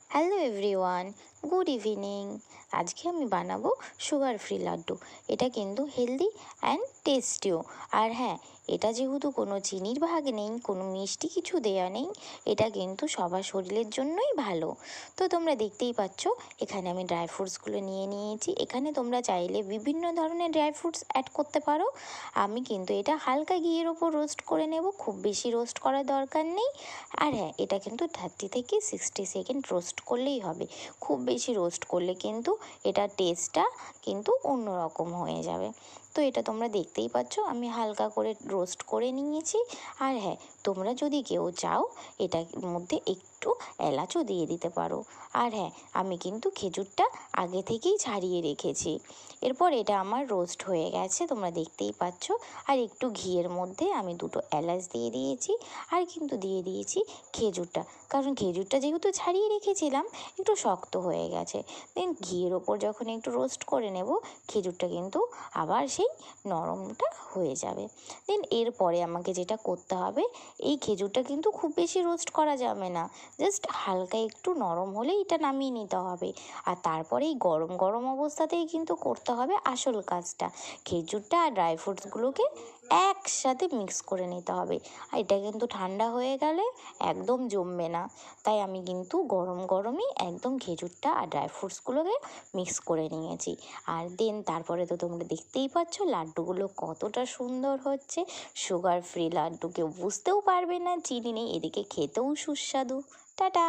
Hello everyone, good evening. আজকে আমি বানাবো সুগার ফ্রি লাড্ডু। এটা কিন্তু হেলদি অ্যান্ড টেস্টিও। আর হ্যাঁ, এটা যেহেতু কোনো চিনির ভাগ নেই, কোনো মিষ্টি কিছু দেয়া নেই, এটা কিন্তু সবার শরীরের জন্যই ভালো। তো তোমরা দেখতেই পাচ্ছ এখানে আমি ড্রাই ফ্রুটসগুলো নিয়ে নিয়েছি। এখানে তোমরা চাইলে বিভিন্ন ধরনের ড্রাই ফ্রুটস অ্যাড করতে পারো। আমি কিন্তু এটা হালকা ঘিয়ের ওপর রোস্ট করে নেব, খুব বেশি রোস্ট করার দরকার নেই। আর হ্যাঁ, এটা কিন্তু 30 থেকে 60 সেকেন্ড রোস্ট করলেই হবে। খুব বেশি রোস্ট করলে কিন্তু এটার টেস্টটা কিন্তু অন্যরকম হয়ে যাবে। তো এটা তোমরা দেখতেই পাচ্ছ আমি হালকা করে রোস্ট করে নিয়েছি। আর হ্যাঁ, তোমরা যদি কেউ চাও এটার মধ্যে একটু এলাচও দিয়ে দিতে পারো। আর হ্যাঁ, আমি কিন্তু খেজুরটা আগে থেকেই ছাড়িয়ে রেখেছি। এরপর এটা আমার রোস্ট হয়ে গেছে, তোমরা দেখতেই পাচ্ছ। আর একটু ঘিয়ের মধ্যে আমি দুটো এলাচ দিয়ে দিয়েছি, আর কিন্তু দিয়ে দিয়েছি খেজুরটা, কারণ খেজুরটা যেহেতু ছাড়িয়ে রেখেছিলাম একটু শক্ত হয়ে গেছে। দেন ঘিয়ের ওপর যখন একটু রোস্ট করে নেব, খেজুরটা কিন্তু আবার সেই নরমটা হয়ে যাবে। দেন এরপরে আমাকে যেটা করতে হবে, এই খেজুরটা কিন্তু খুব বেশি রোস্ট করা যাবে না, জাস্ট হালকা একটু নরম হলেই এটা নামিয়ে নিতে হবে। আর তারপরে এই গরম গরম অবস্থাতেই কিন্তু করতে হবে আসল কাজটা। খেজুরটা আর ড্রাই ফ্রুটসগুলোকে একসাথে মিক্স করে নিতে হবে। আর এটা কিন্তু ঠান্ডা হয়ে গেলে একদম জমবে না। তাই আমি কিন্তু গরম গরমই একদম খেজুরটা আর ড্রাই ফ্রুটসগুলোকে মিক্স করে নিয়েছি। আর দেন তারপরে তো তোমরা দেখতেই পাচ্ছ লাড্ডুগুলো কতটা সুন্দর হচ্ছে। সুগার ফ্রি লাড্ডু, কেউ বুঝতেও পারবে না চিনি নেই, এদিকে খেতেও সুস্বাদু। টাটা।